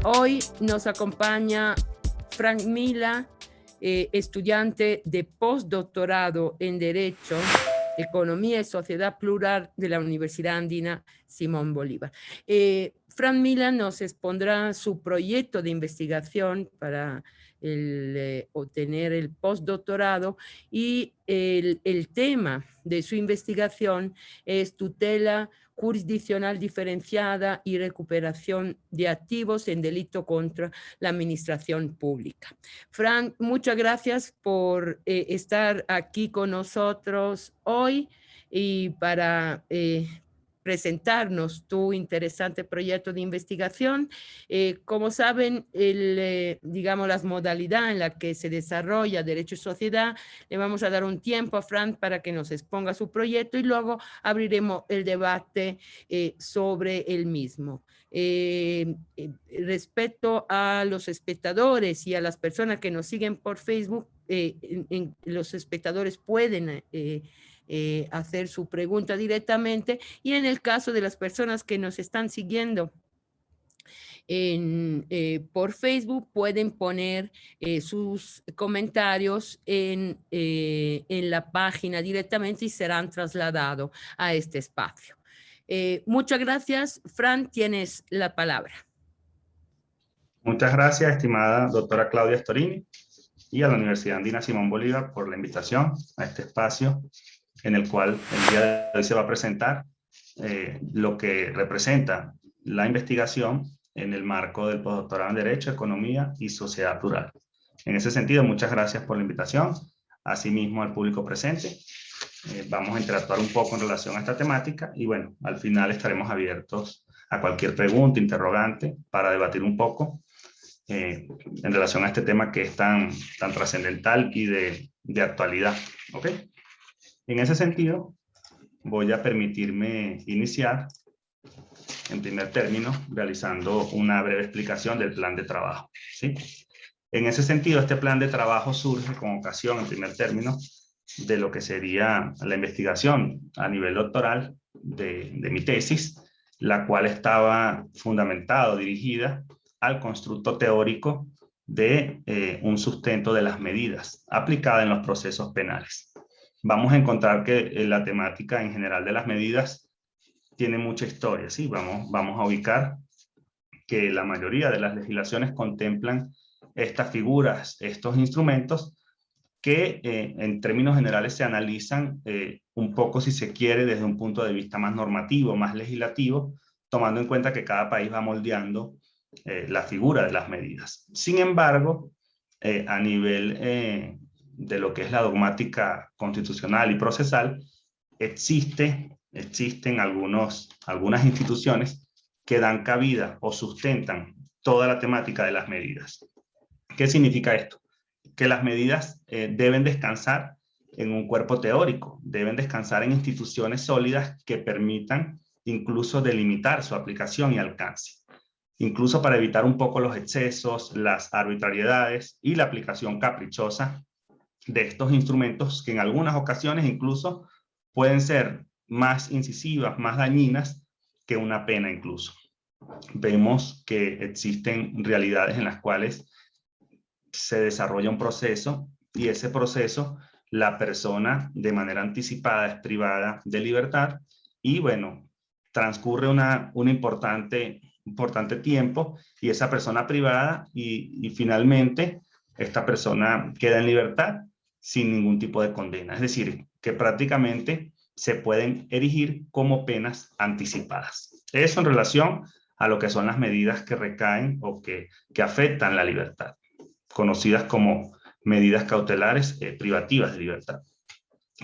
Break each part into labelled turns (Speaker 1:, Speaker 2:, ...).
Speaker 1: Hoy nos acompaña Frank Mila, estudiante de postdoctorado en Derecho, Economía y Sociedad Plural de la Universidad Andina Simón Bolívar. Frank Mila nos expondrá su proyecto de investigación para obtener el postdoctorado y el tema de su investigación es tutela jurisdiccional diferenciada y recuperación de activos en delito contra la administración pública. Frank, muchas gracias por estar aquí con nosotros hoy y para presentarnos tu interesante proyecto de investigación. Como saben, digamos, las modalidades en las que se desarrolla Derecho y Sociedad, le vamos a dar un tiempo a Frank para que nos exponga su proyecto y luego abriremos el debate sobre el mismo. Respecto a los espectadores y a las personas que nos siguen por Facebook, los espectadores pueden hacer su pregunta directamente, y en el caso de las personas que nos están siguiendo por Facebook pueden poner sus comentarios en la página directamente y serán trasladados a este espacio. Muchas gracias. Fran, tienes la palabra.
Speaker 2: Muchas gracias, estimada doctora Claudia Storini, y a la Universidad Andina Simón Bolívar por la invitación a este espacio en el cual el día de hoy se va a presentar lo que representa la investigación en el marco del postdoctorado en Derecho, Economía y Sociedad Plural. En ese sentido, muchas gracias por la invitación, asimismo al público presente. Vamos a interactuar un poco en relación a esta temática y bueno, al final estaremos abiertos a cualquier pregunta, interrogante, para debatir un poco en relación a este tema que es tan trascendental y de actualidad. ¿Ok? En ese sentido, voy a permitirme iniciar, en primer término, realizando una breve explicación del plan de trabajo, ¿sí? En ese sentido, este plan de trabajo surge con ocasión, en primer término, de lo que sería la investigación a nivel doctoral de mi tesis, la cual estaba fundamentada, dirigida al constructo teórico de un sustento de las medidas aplicadas en los procesos penales. Vamos a encontrar que la temática en general de las medidas tiene mucha historia, ¿sí? Vamos a ubicar que la mayoría de las legislaciones contemplan estas figuras, estos instrumentos que en términos generales se analizan un poco, si se quiere, desde un punto de vista más normativo, más legislativo, tomando en cuenta que cada país va moldeando la figura de las medidas. Sin embargo, a nivel de lo que es la dogmática constitucional y procesal, existen algunas instituciones que dan cabida o sustentan toda la temática de las medidas. ¿Qué significa esto? Que las medidas deben descansar en un cuerpo teórico, deben descansar en instituciones sólidas que permitan incluso delimitar su aplicación y alcance, incluso para evitar un poco los excesos, las arbitrariedades y la aplicación caprichosa de estos instrumentos que en algunas ocasiones incluso pueden ser más incisivas, más dañinas que una pena incluso. Vemos que existen realidades en las cuales se desarrolla un proceso y ese proceso la persona de manera anticipada es privada de libertad y bueno, transcurre un importante tiempo y esa persona privada y finalmente esta persona queda en libertad sin ningún tipo de condena. Es decir, que prácticamente se pueden erigir como penas anticipadas. Eso en relación a lo que son las medidas que recaen o que afectan la libertad, conocidas como medidas cautelares privativas de libertad.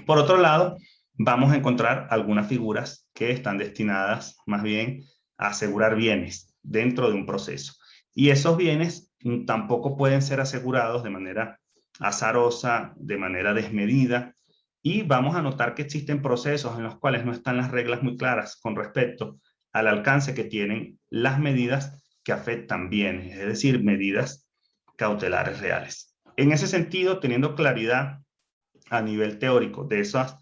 Speaker 2: Por otro lado, vamos a encontrar algunas figuras que están destinadas más bien a asegurar bienes dentro de un proceso. Y esos bienes tampoco pueden ser asegurados de manera azarosa, de manera desmedida, y vamos a notar que existen procesos en los cuales no están las reglas muy claras con respecto al alcance que tienen las medidas que afectan bienes, es decir, medidas cautelares reales. En ese sentido, teniendo claridad a nivel teórico de esas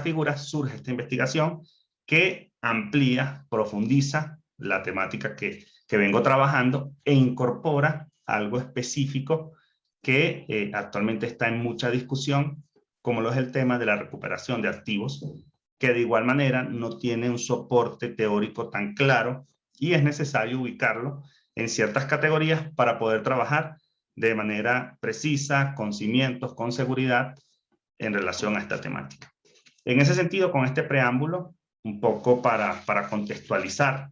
Speaker 2: figuras, surge esta investigación que amplía, profundiza la temática que que vengo trabajando e incorpora algo específico que actualmente está en mucha discusión, como lo es el tema de la recuperación de activos, que de igual manera no tiene un soporte teórico tan claro y es necesario ubicarlo en ciertas categorías para poder trabajar de manera precisa, con cimientos, con seguridad en relación a esta temática. En ese sentido, con este preámbulo, un poco para contextualizar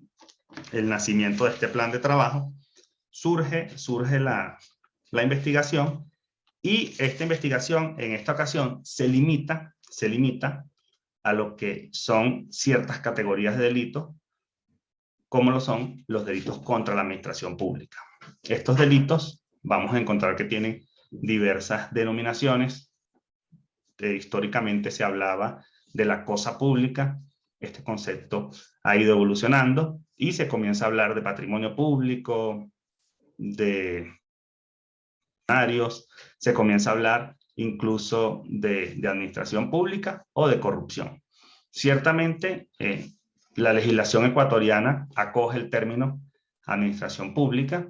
Speaker 2: el nacimiento de este plan de trabajo, surge la investigación, y esta investigación en esta ocasión se limita a lo que son ciertas categorías de delitos, como lo son los delitos contra la administración pública. Estos delitos vamos a encontrar que tienen diversas denominaciones. Históricamente se hablaba de la cosa pública. Este concepto ha ido evolucionando y se comienza a hablar de patrimonio público, de se comienza a hablar incluso de administración pública o de corrupción. Ciertamente, la legislación ecuatoriana acoge el término administración pública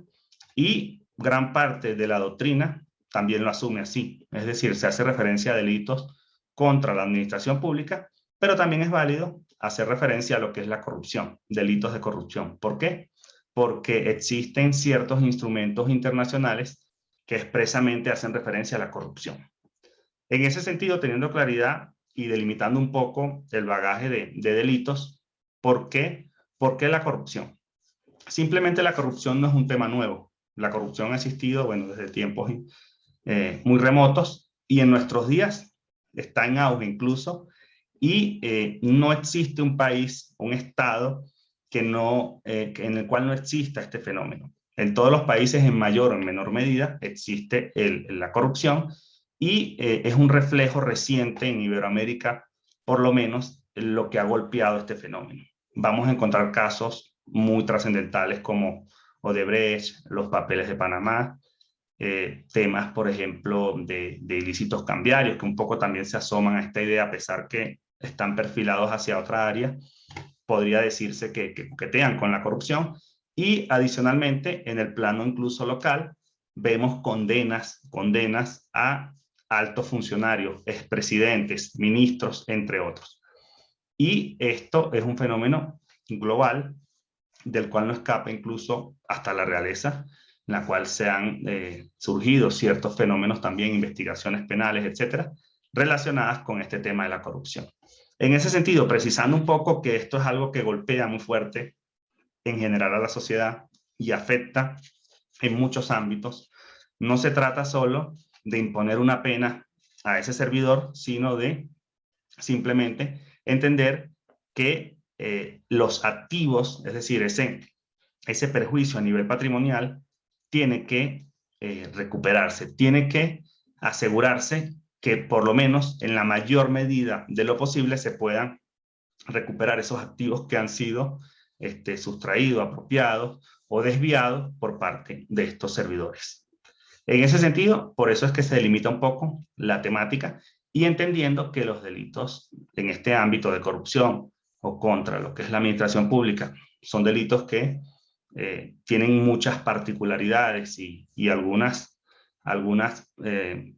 Speaker 2: y gran parte de la doctrina también lo asume así. Es decir, se hace referencia a delitos contra la administración pública, pero también es válido hacer referencia a lo que es la corrupción, delitos de corrupción. ¿Por qué? Porque existen ciertos instrumentos internacionales que expresamente hacen referencia a la corrupción. En ese sentido, teniendo claridad y delimitando un poco el bagaje de delitos, ¿por qué? ¿Por qué la corrupción? Simplemente la corrupción no es un tema nuevo. La corrupción ha existido, bueno, desde tiempos muy remotos, y en nuestros días está en auge incluso, y no existe un país, un estado, en el cual no exista este fenómeno. En todos los países, en mayor o en menor medida, existe la corrupción, y es un reflejo reciente en Iberoamérica, por lo menos, lo que ha golpeado este fenómeno. Vamos a encontrar casos muy trascendentales como Odebrecht, los papeles de Panamá, temas, por ejemplo, de ilícitos cambiarios, que un poco también se asoman a esta idea, a pesar que están perfilados hacia otra área. Podría decirse que coquetean con la corrupción. Y adicionalmente, en el plano incluso local, vemos condenas a altos funcionarios, expresidentes, ministros, entre otros. Y esto es un fenómeno global del cual no escapa incluso hasta la realeza, en la cual se han surgido ciertos fenómenos también, investigaciones penales, etcétera, relacionadas con este tema de la corrupción. En ese sentido, precisando un poco que esto es algo que golpea muy fuerte en general a la sociedad y afecta en muchos ámbitos, no se trata solo de imponer una pena a ese servidor, sino de simplemente entender que los activos, es decir, ese perjuicio a nivel patrimonial, tiene que recuperarse, tiene que asegurarse que por lo menos en la mayor medida de lo posible se puedan recuperar esos activos que han sido sustraídos, apropiados o desviados por parte de estos servidores. En ese sentido, por eso es que se delimita un poco la temática, y entendiendo que los delitos en este ámbito de corrupción o contra lo que es la administración pública son delitos que tienen muchas particularidades y algunas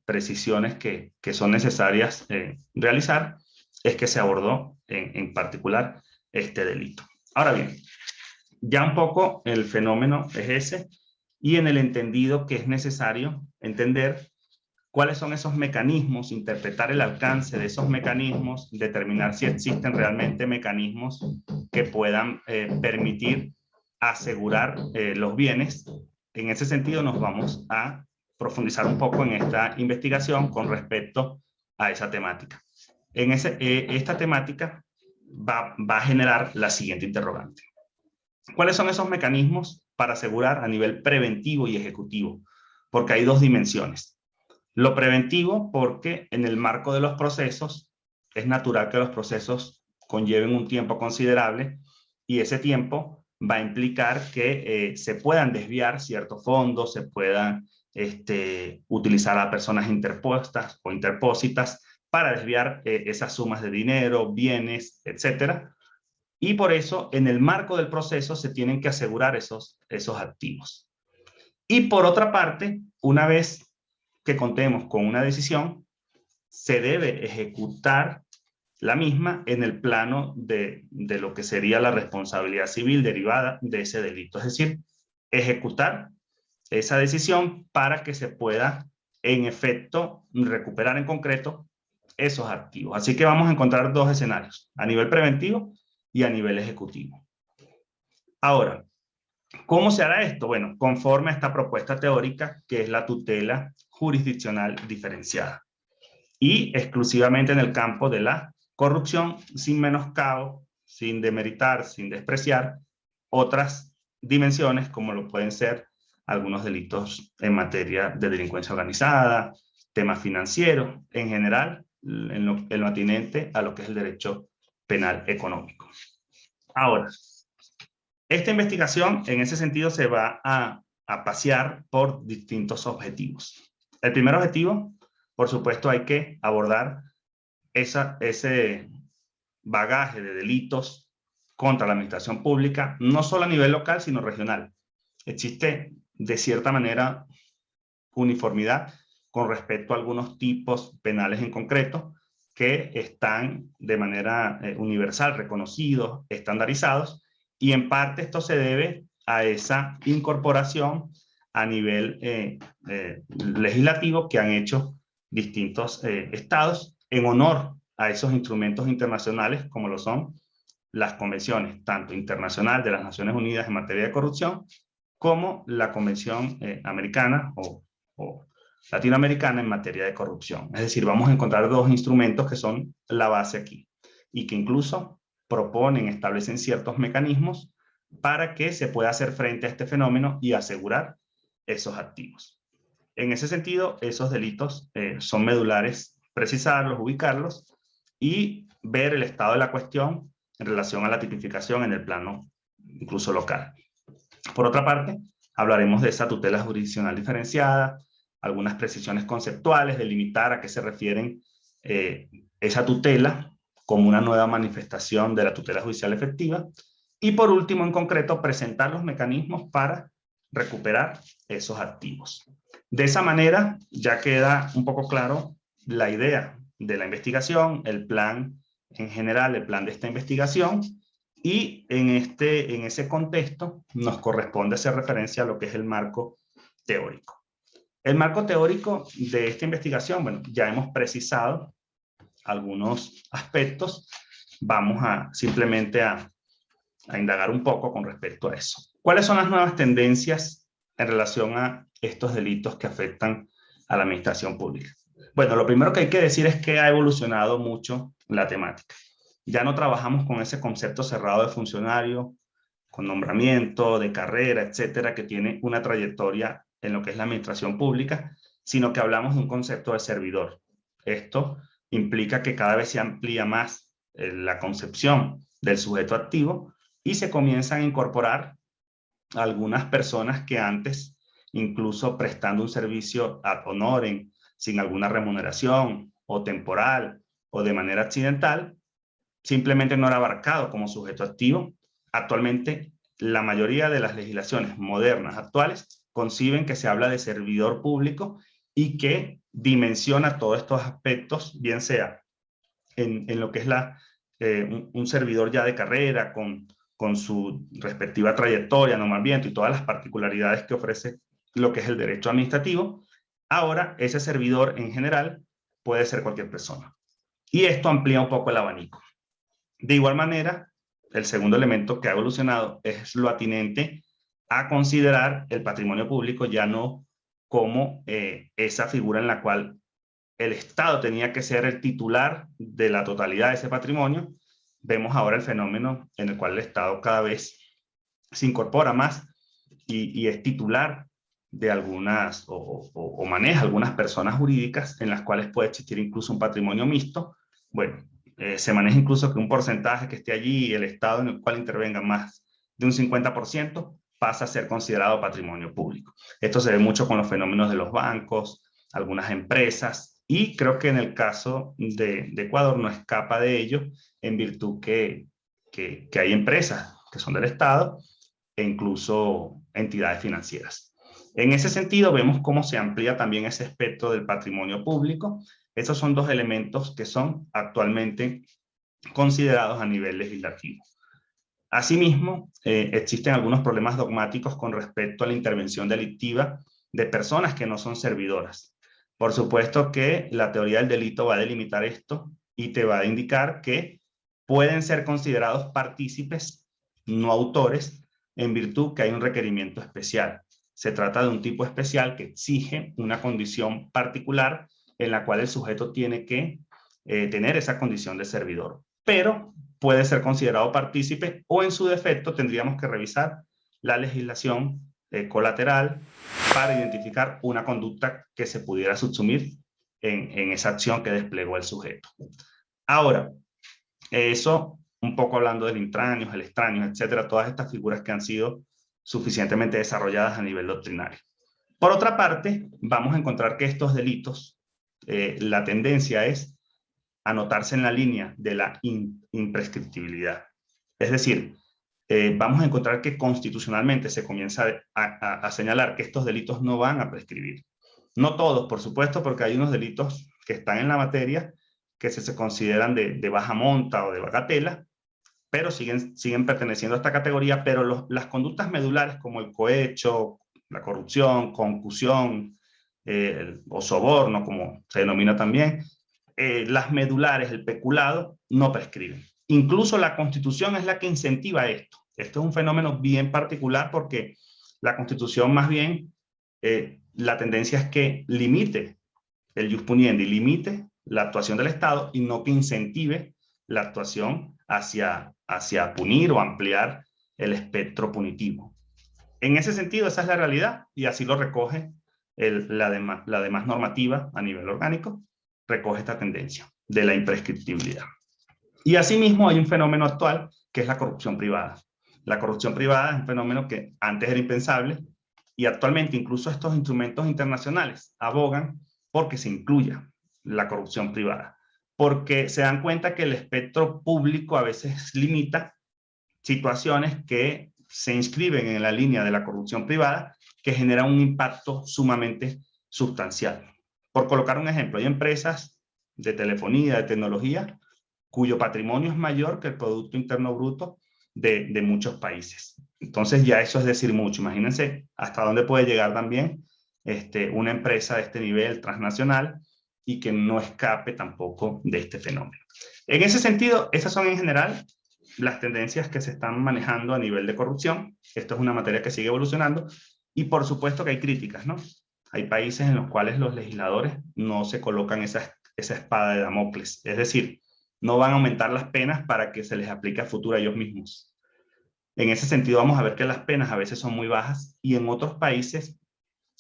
Speaker 2: precisiones que son necesarias realizar, es que se abordó en particular este delito. Ahora bien, ya un poco el fenómeno es ese, y en el entendido que es necesario entender cuáles son esos mecanismos, interpretar el alcance de esos mecanismos, determinar si existen realmente mecanismos que puedan permitir asegurar los bienes. En ese sentido nos vamos a profundizar un poco en esta investigación con respecto a esa temática. Esta temática va a generar la siguiente interrogante. ¿Cuáles son esos mecanismos para asegurar a nivel preventivo y ejecutivo? Porque hay dos dimensiones. Lo preventivo, porque en el marco de los procesos es natural que los procesos conlleven un tiempo considerable, y ese tiempo va a implicar que se puedan desviar ciertos fondos, se puedan utilizar a personas interpuestas o interpósitas para desviar esas sumas de dinero, bienes, etcétera, y por eso en el marco del proceso se tienen que asegurar esos activos. Y por otra parte, una vez que contemos con una decisión, se debe ejecutar la misma en el plano de lo que sería la responsabilidad civil derivada de ese delito. Es decir, ejecutar esa decisión para que se pueda, en efecto, recuperar en concreto esos activos. Así que vamos a encontrar dos escenarios, a nivel preventivo y a nivel ejecutivo. Ahora, ¿cómo se hará esto? Bueno, conforme a esta propuesta teórica, que es la tutela jurisdiccional diferenciada, y exclusivamente en el campo de la corrupción, sin menoscabo, sin demeritar, sin despreciar otras dimensiones, como lo pueden ser algunos delitos en materia de delincuencia organizada, temas financieros, en general, en lo atinente a lo que es el derecho penal económico. Ahora, esta investigación, en ese sentido, se va a pasear por distintos objetivos. El primer objetivo, por supuesto, hay que abordar ese bagaje de delitos contra la administración pública, no solo a nivel local, sino regional. Existe, de cierta manera, uniformidad con respecto a algunos tipos penales en concreto que están de manera universal reconocidos, estandarizados, y en parte esto se debe a esa incorporación a nivel legislativo que han hecho distintos estados en honor a esos instrumentos internacionales como lo son las convenciones, tanto internacional de las Naciones Unidas en materia de corrupción, como la Convención Americana o latinoamericana en materia de corrupción. Es decir, vamos a encontrar dos instrumentos que son la base aquí y que incluso proponen, establecen ciertos mecanismos para que se pueda hacer frente a este fenómeno y asegurar esos activos. En ese sentido, esos delitos son medulares, precisarlos, ubicarlos y ver el estado de la cuestión en relación a la tipificación en el plano incluso local. Por otra parte, hablaremos de esa tutela jurisdiccional diferenciada, algunas precisiones conceptuales, delimitar a qué se refieren esa tutela como una nueva manifestación de la tutela judicial efectiva, y por último, en concreto, presentar los mecanismos para recuperar esos activos. De esa manera ya queda un poco claro la idea de la investigación, el plan en general, el plan de esta investigación, y en ese contexto nos corresponde hacer referencia a lo que es el marco teórico. El marco teórico de esta investigación, bueno, ya hemos precisado algunos aspectos. Vamos simplemente a indagar un poco con respecto a eso. ¿Cuáles son las nuevas tendencias en relación a estos delitos que afectan a la administración pública? Bueno, lo primero que hay que decir es que ha evolucionado mucho la temática. Ya no trabajamos con ese concepto cerrado de funcionario, con nombramiento, de carrera, etcétera, que tiene una trayectoria en lo que es la administración pública, sino que hablamos de un concepto de servidor. Esto implica que cada vez se amplía más la concepción del sujeto activo y se comienzan a incorporar algunas personas que antes, incluso prestando un servicio ad honorem, sin alguna remuneración o temporal o de manera accidental, simplemente no era abarcado como sujeto activo. Actualmente, la mayoría de las legislaciones modernas actuales conciben que se habla de servidor público y que dimensiona todos estos aspectos, bien sea en lo que es un servidor ya de carrera con su respectiva trayectoria, nombramiento y todas las particularidades que ofrece lo que es el derecho administrativo. Ahora, ese servidor en general puede ser cualquier persona. Y esto amplía un poco el abanico. De igual manera, el segundo elemento que ha evolucionado es lo atinente a considerar el patrimonio público ya no como esa figura en la cual el Estado tenía que ser el titular de la totalidad de ese patrimonio. Vemos ahora el fenómeno en el cual el Estado cada vez se incorpora más y es titular de algunas o maneja algunas personas jurídicas en las cuales puede existir incluso un patrimonio mixto. Bueno, se maneja incluso que un porcentaje que esté allí y el Estado en el cual intervenga más de un 50% pasa a ser considerado patrimonio público. Esto se ve mucho con los fenómenos de los bancos, algunas empresas, y creo que en el caso de Ecuador no escapa de ello, en virtud que que hay empresas que son del Estado e incluso entidades financieras. En ese sentido, vemos cómo se amplía también ese espectro del patrimonio público. Esos son dos elementos que son actualmente considerados a nivel legislativo. Asimismo, existen algunos problemas dogmáticos con respecto a la intervención delictiva de personas que no son servidoras. Por supuesto que la teoría del delito va a delimitar esto y te va a indicar que pueden ser considerados partícipes, no autores, en virtud que hay un requerimiento especial. Se trata de un tipo especial que exige una condición particular en la cual el sujeto tiene que tener esa condición de servidor. Pero puede ser considerado partícipe o en su defecto tendríamos que revisar la legislación colateral para identificar una conducta que se pudiera subsumir en esa acción que desplegó el sujeto. Ahora, eso un poco hablando del intraños, el extraños, etcétera, todas estas figuras que han sido suficientemente desarrolladas a nivel doctrinario. Por otra parte, vamos a encontrar que estos delitos, la tendencia es anotarse en la línea de la imprescriptibilidad. Es decir, vamos a encontrar que constitucionalmente se comienza a señalar que estos delitos no van a prescribir. No todos, por supuesto, porque hay unos delitos que están en la materia que se consideran de baja monta o de bagatela, pero siguen perteneciendo a esta categoría, pero las conductas medulares como el cohecho, la corrupción, concusión o soborno, como se denomina también, las medulares, el peculado, no prescriben. Incluso la Constitución es la que incentiva esto. Esto es un fenómeno bien particular porque la Constitución más bien, la tendencia es que limite el jus puniendi, limite la actuación del Estado y no que incentive la actuación hacia punir o ampliar el espectro punitivo. En ese sentido, esa es la realidad y así lo recoge la demás normativa a nivel orgánico, recoge esta tendencia de la imprescriptibilidad. Y asimismo hay un fenómeno actual que es la corrupción privada. La corrupción privada es un fenómeno que antes era impensable y actualmente incluso estos instrumentos internacionales abogan porque se incluya la corrupción privada, porque se dan cuenta que el espectro público a veces limita situaciones que se inscriben en la línea de la corrupción privada que genera un impacto sumamente sustancial. Por colocar un ejemplo, hay empresas de telefonía, de tecnología, cuyo patrimonio es mayor que el Producto Interno Bruto de muchos países. Entonces ya eso es decir mucho. Imagínense hasta dónde puede llegar también una empresa de este nivel transnacional y que no escape tampoco de este fenómeno. En ese sentido, esas son en general las tendencias que se están manejando a nivel de corrupción. Esto es una materia que sigue evolucionando y por supuesto que hay críticas, ¿no? Hay países en los cuales los legisladores no se colocan esa espada de Damocles, es decir, no van a aumentar las penas para que se les aplique a futuro a ellos mismos. En ese sentido vamos a ver que las penas a veces son muy bajas y en otros países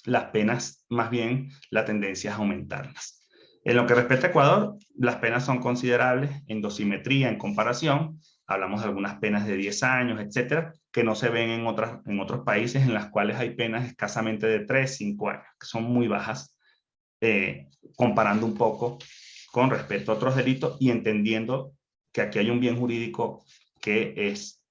Speaker 2: las penas más bien la tendencia es aumentarlas. En lo que respecta a Ecuador, las penas son considerables en dosimetría, en comparación. Hablamos de algunas penas de 10 años, etcétera, que no se ven en otros países en las cuales hay penas escasamente de 3, 5 años, que son muy bajas, comparando un poco con respecto a otros delitos y entendiendo que aquí hay un bien jurídico que es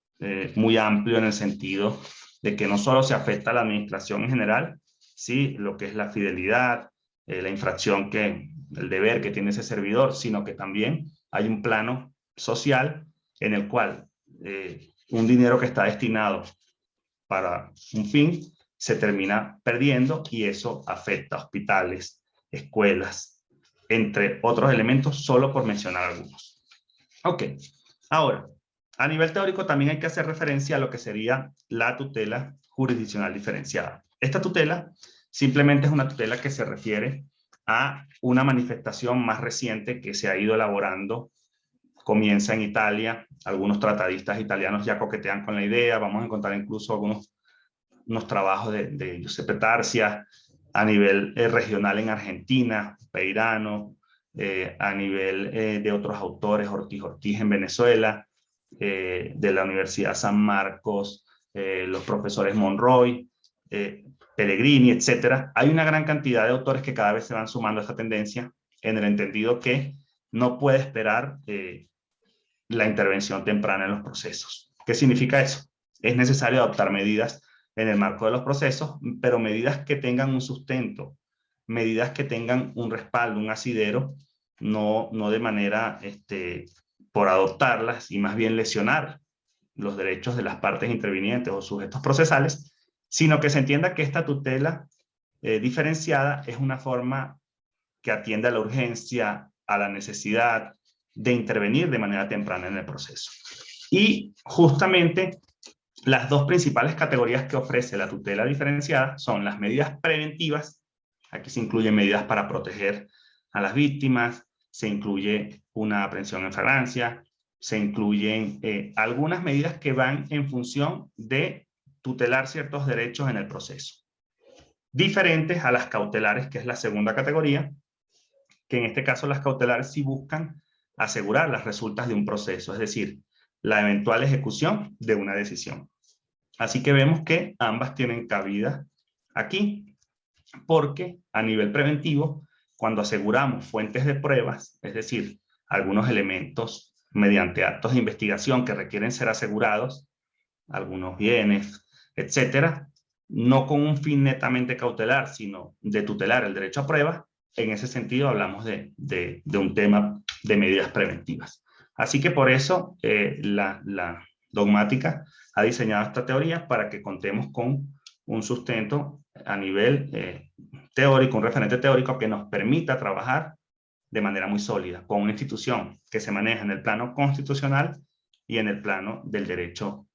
Speaker 2: muy amplio en el sentido de que no solo se afecta a la administración en general, sí, lo que es la fidelidad, la infracción el deber que tiene ese servidor, sino que también hay un plano social en el cual un dinero que está destinado para un fin se termina perdiendo y eso afecta a hospitales, escuelas, entre otros elementos, solo por mencionar algunos. Ok, ahora, a nivel teórico también hay que hacer referencia a lo que sería la tutela jurisdiccional diferenciada. Esta tutela simplemente es una tutela que se refiere a una manifestación más reciente que se ha ido elaborando. Comienza en Italia, algunos tratadistas italianos ya coquetean con la idea, vamos a encontrar incluso unos trabajos de Giuseppe Tarsia a nivel regional en Argentina, Peirano, a nivel de otros autores, Ortiz en Venezuela, de la Universidad San Marcos, los profesores Monroy, Pellegrini, etcétera. Hay una gran cantidad de autores que cada vez se van sumando a esta tendencia en el entendido que no puede esperar la intervención temprana en los procesos. ¿Qué significa eso? Es necesario adoptar medidas en el marco de los procesos, pero medidas que tengan un sustento, medidas que tengan un respaldo, un asidero, no de manera por adoptarlas y más bien lesionar los derechos de las partes intervinientes o sujetos procesales, sino que se entienda que esta tutela diferenciada es una forma que atiende a la urgencia, a la necesidad de intervenir de manera temprana en el proceso. Y justamente las dos principales categorías que ofrece la tutela diferenciada son las medidas preventivas. Aquí se incluyen medidas para proteger a las víctimas, se incluye una aprehensión en flagrancia, se incluyen algunas medidas que van en función de tutelar ciertos derechos en el proceso. Diferentes a las cautelares, que es la segunda categoría, que en este caso las cautelares sí buscan asegurar las resultas de un proceso, es decir, la eventual ejecución de una decisión. Así que vemos que ambas tienen cabida aquí, porque a nivel preventivo, cuando aseguramos fuentes de pruebas, es decir, algunos elementos mediante actos de investigación que requieren ser asegurados, algunos bienes, etcétera, no con un fin netamente cautelar, sino de tutelar el derecho a prueba, en ese sentido hablamos de un tema de medidas preventivas. Así que por eso la dogmática ha diseñado esta teoría para que contemos con un sustento a nivel teórico, un referente teórico que nos permita trabajar de manera muy sólida con una institución que se maneja en el plano constitucional y en el plano del derecho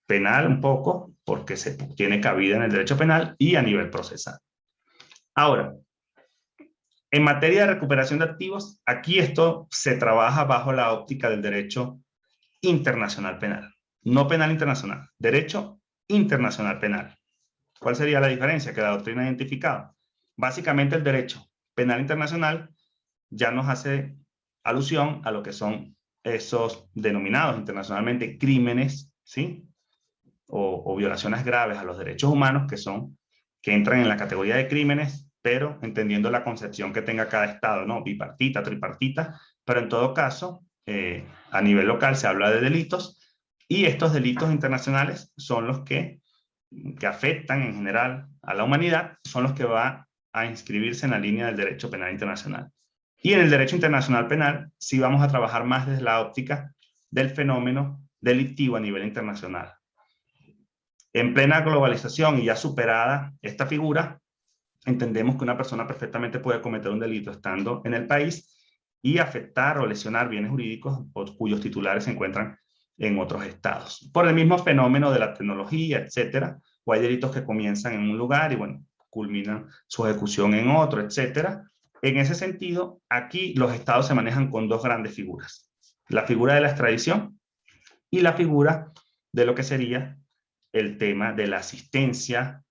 Speaker 2: penal un poco, porque se tiene cabida en el derecho penal y a nivel procesal. Ahora, en materia de recuperación de activos, aquí esto se trabaja bajo la óptica del derecho internacional penal, no penal internacional, derecho internacional penal. ¿Cuál sería la diferencia que la doctrina ha identificado? Básicamente el derecho penal internacional ya nos hace alusión a lo que son esos denominados internacionalmente crímenes, ¿sí? O violaciones graves a los derechos humanos que entran en la categoría de crímenes, pero entendiendo la concepción que tenga cada estado, ¿no? Bipartita, tripartita, pero en todo caso, a nivel local se habla de delitos y estos delitos internacionales son los que afectan en general a la humanidad, son los que va a inscribirse en la línea del derecho penal internacional. Y en el derecho internacional penal sí vamos a trabajar más desde la óptica del fenómeno delictivo a nivel internacional. En plena globalización y ya superada esta figura, entendemos que una persona perfectamente puede cometer un delito estando en el país y afectar o lesionar bienes jurídicos cuyos titulares se encuentran en otros estados. Por el mismo fenómeno de la tecnología, etcétera, o hay delitos que comienzan en un lugar y, bueno, culminan su ejecución en otro, etcétera. En ese sentido, aquí los estados se manejan con dos grandes figuras. La figura de la extradición y la figura de lo que sería el tema de la asistencia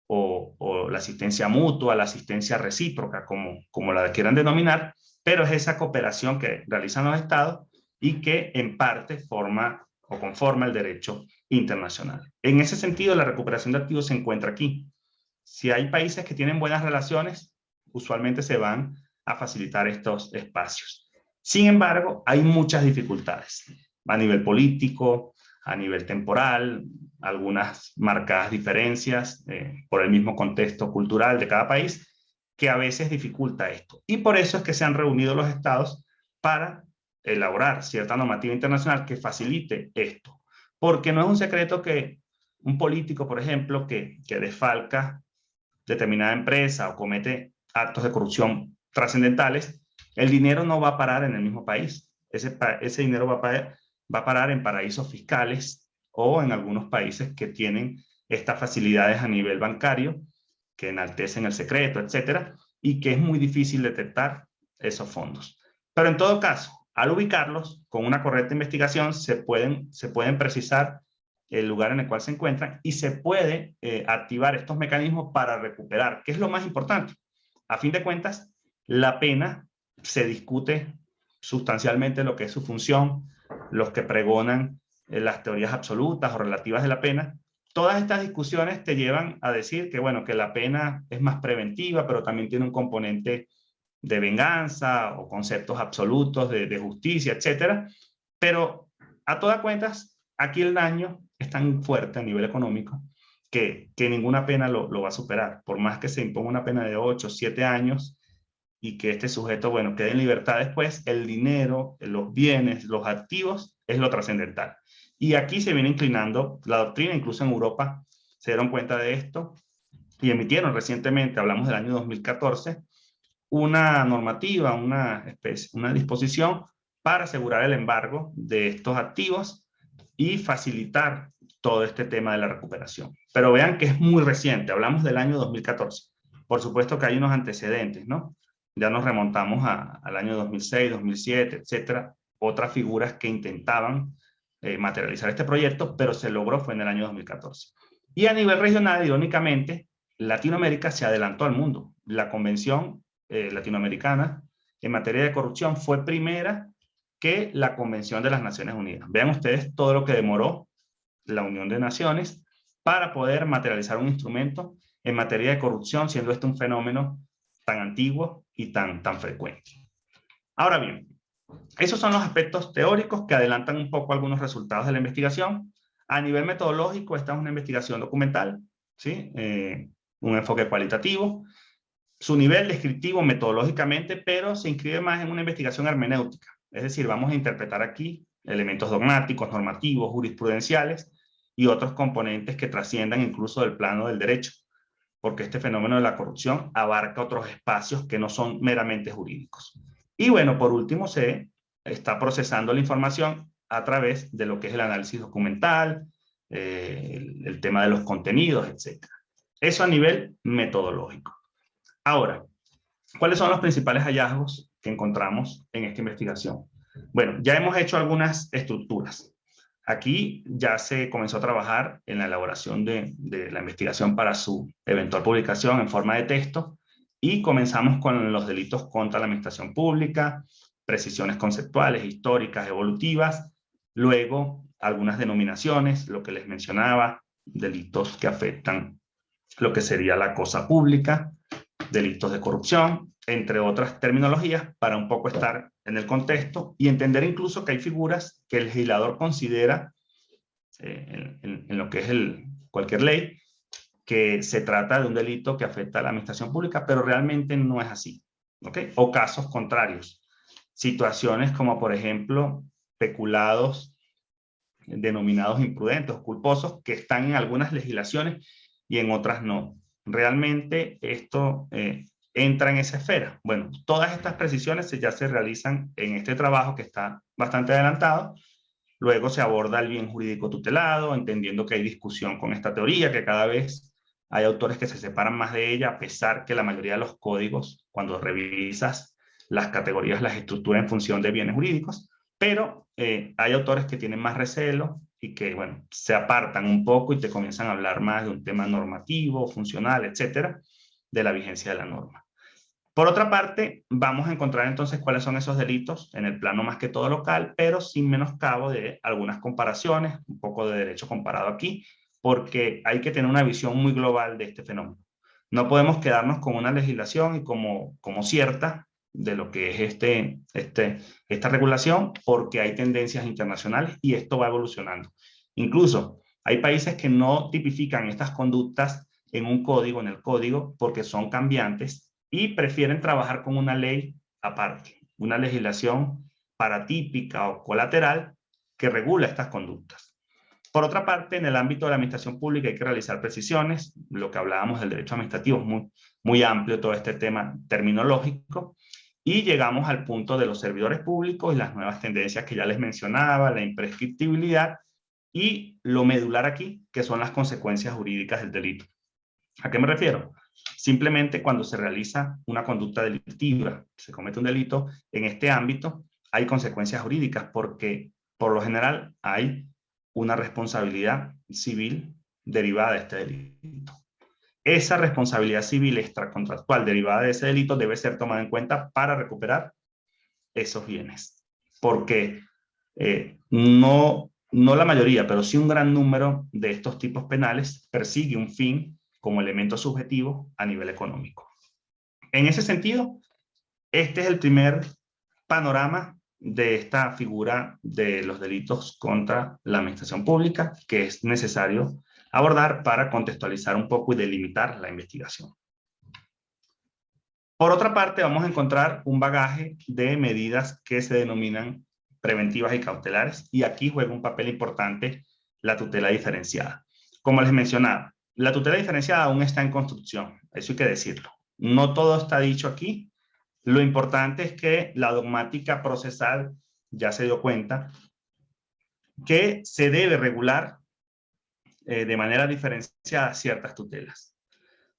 Speaker 2: o la asistencia mutua, la asistencia recíproca, como la quieran denominar, pero es esa cooperación que realizan los estados y que en parte forma o conforma el derecho internacional. En ese sentido, la recuperación de activos se encuentra aquí. Si hay países que tienen buenas relaciones, usualmente se van a facilitar estos espacios. Sin embargo, hay muchas dificultades a nivel político, a nivel temporal, algunas marcadas diferencias por el mismo contexto cultural de cada país, que a veces dificulta esto. Y por eso es que se han reunido los estados para elaborar cierta normativa internacional que facilite esto. Porque no es un secreto que un político, por ejemplo, que desfalca determinada empresa o comete actos de corrupción trascendentales, el dinero no va a parar en el mismo país. Ese dinero va a parar en paraísos fiscales o en algunos países que tienen estas facilidades a nivel bancario, que enaltecen el secreto, etcétera, y que es muy difícil detectar esos fondos. Pero en todo caso, al ubicarlos con una correcta investigación, se pueden precisar el lugar en el cual se encuentran y se puede activar estos mecanismos para recuperar, que es lo más importante. A fin de cuentas, la pena se discute sustancialmente lo que es su función, los que pregonan las teorías absolutas o relativas de la pena. Todas estas discusiones te llevan a decir que, bueno, que la pena es más preventiva, pero también tiene un componente de venganza o conceptos absolutos de justicia, etcétera. Pero a todas cuentas, aquí el daño es tan fuerte a nivel económico que ninguna pena lo va a superar. Por más que se imponga una pena de 8 o 7 años y que este sujeto, bueno, quede en libertad después, el dinero, los bienes, los activos, es lo trascendental. Y aquí se viene inclinando la doctrina, incluso en Europa se dieron cuenta de esto y emitieron recientemente, hablamos del año 2014, una normativa, una disposición para asegurar el embargo de estos activos y facilitar todo este tema de la recuperación. Pero vean que es muy reciente, hablamos del año 2014. Por supuesto que hay unos antecedentes, ¿no? Ya nos remontamos al año 2006, 2007, etcétera. Otras figuras que intentaban materializar este proyecto, pero se logró fue en el año 2014. Y a nivel regional, irónicamente, Latinoamérica se adelantó al mundo. La Convención Latinoamericana en materia de corrupción fue primera que la Convención de las Naciones Unidas. Vean ustedes todo lo que demoró la Unión de Naciones para poder materializar un instrumento en materia de corrupción, siendo este un fenómeno tan antiguo y tan frecuente. Ahora bien, esos son los aspectos teóricos que adelantan un poco algunos resultados de la investigación. A nivel metodológico, esta es una investigación documental, ¿sí? Un enfoque cualitativo. Su nivel descriptivo metodológicamente, pero se inscribe más en una investigación hermenéutica. Es decir, vamos a interpretar aquí elementos dogmáticos, normativos, jurisprudenciales y otros componentes que trasciendan incluso del plano del derecho, porque este fenómeno de la corrupción abarca otros espacios que no son meramente jurídicos. Y bueno, por último, se está procesando la información a través de lo que es el análisis documental, el tema de los contenidos, etc. Eso a nivel metodológico. Ahora, ¿cuáles son los principales hallazgos que encontramos en esta investigación? Bueno, ya hemos hecho algunas estructuras. Aquí ya se comenzó a trabajar en la elaboración de la investigación para su eventual publicación en forma de texto y comenzamos con los delitos contra la administración pública, precisiones conceptuales, históricas, evolutivas, luego algunas denominaciones, lo que les mencionaba, delitos que afectan lo que sería la cosa pública, delitos de corrupción, entre otras terminologías, para un poco estar en el contexto y entender incluso que hay figuras que el legislador considera en lo que es cualquier ley, que se trata de un delito que afecta a la administración pública, pero realmente no es así, ¿ok? O casos contrarios, situaciones como por ejemplo peculados denominados imprudentes o culposos que están en algunas legislaciones y en otras no. Realmente esto entra en esa esfera. Bueno, todas estas precisiones ya se realizan en este trabajo que está bastante adelantado. Luego se aborda el bien jurídico tutelado, entendiendo que hay discusión con esta teoría, que cada vez hay autores que se separan más de ella, a pesar que la mayoría de los códigos, cuando revisas las categorías, las estructuras en función de bienes jurídicos, pero hay autores que tienen más recelo y que, bueno, se apartan un poco y te comienzan a hablar más de un tema normativo, funcional, etcétera, de la vigencia de la norma. Por otra parte, vamos a encontrar entonces cuáles son esos delitos en el plano más que todo local, pero sin menoscabo de algunas comparaciones, un poco de derecho comparado aquí, porque hay que tener una visión muy global de este fenómeno. No podemos quedarnos con una legislación y como cierta de lo que es esta regulación, porque hay tendencias internacionales y esto va evolucionando. Incluso hay países que no tipifican estas conductas en un código, en el código, porque son cambiantes y prefieren trabajar con una ley aparte, una legislación paratípica o colateral que regula estas conductas. Por otra parte, en el ámbito de la administración pública hay que realizar precisiones, lo que hablábamos del derecho administrativo es muy amplio todo este tema terminológico, y llegamos al punto de los servidores públicos y las nuevas tendencias que ya les mencionaba, la imprescriptibilidad y lo medular aquí, que son las consecuencias jurídicas del delito. ¿A qué me refiero? Simplemente cuando se realiza una conducta delictiva, se comete un delito, en este ámbito hay consecuencias jurídicas porque por lo general hay una responsabilidad civil derivada de este delito. Esa responsabilidad civil extracontractual derivada de ese delito debe ser tomada en cuenta para recuperar esos bienes. Porque no la mayoría, pero sí un gran número de estos tipos penales persigue un fin como elemento subjetivo a nivel económico. En ese sentido, Este es el primer panorama de esta figura de los delitos contra la administración pública que es necesario abordar para contextualizar un poco y delimitar la investigación. Por otra parte, vamos a encontrar un bagaje de medidas que se denominan preventivas y cautelares, y aquí juega un papel importante la tutela diferenciada. Como les mencionaba, la tutela diferenciada aún está en construcción, eso hay que decirlo. No todo está dicho aquí. Lo importante es que la dogmática procesal ya se dio cuenta que se debe regular de manera diferenciada ciertas tutelas.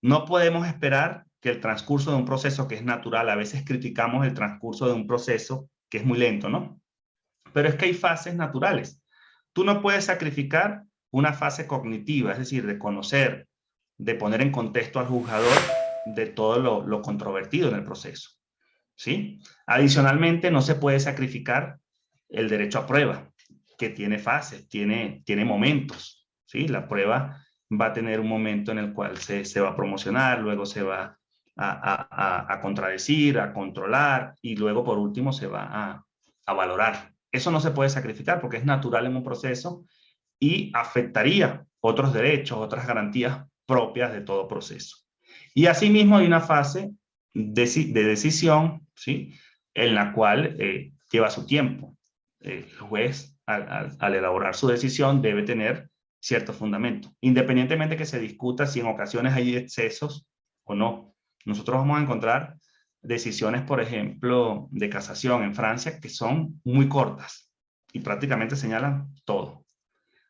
Speaker 2: No podemos esperar que el transcurso de un proceso que es natural, a veces criticamos el transcurso de un proceso que es muy lento, ¿no? Pero es que hay fases naturales. Tú no puedes sacrificar una fase cognitiva, es decir, de conocer, de poner en contexto al juzgador de todo lo controvertido en el proceso, ¿sí? Adicionalmente, no se puede sacrificar el derecho a prueba, que tiene fases, tiene momentos, ¿sí? La prueba va a tener un momento en el cual se va a promocionar, luego se va a contradecir, a controlar, y luego por último se va a valorar. Eso no se puede sacrificar porque es natural en un proceso y afectaría otros derechos, otras garantías propias de todo proceso. Y asimismo hay una fase de decisión, ¿sí? En la cual lleva su tiempo. El juez, al elaborar su decisión, debe tener cierto fundamento, independientemente que se discuta si en ocasiones hay excesos o no. Nosotros vamos a encontrar decisiones, por ejemplo, de casación en Francia que son muy cortas y prácticamente señalan todo.